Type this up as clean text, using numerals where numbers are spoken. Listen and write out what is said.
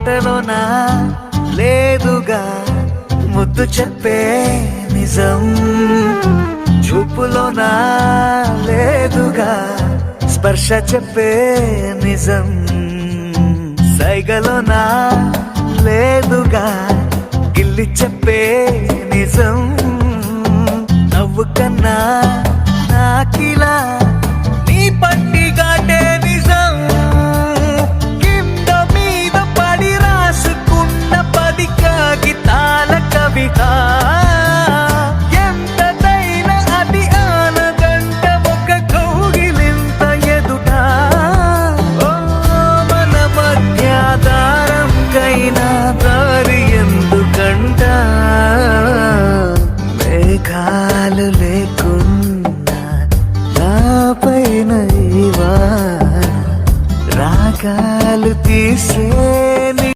మాటలోనా లేదుగా ముద్దు చెప్పే నిజం, చూపులోనా లేదుగా స్పర్శ చెప్పే నిజం, సైగలోనా లేదుగా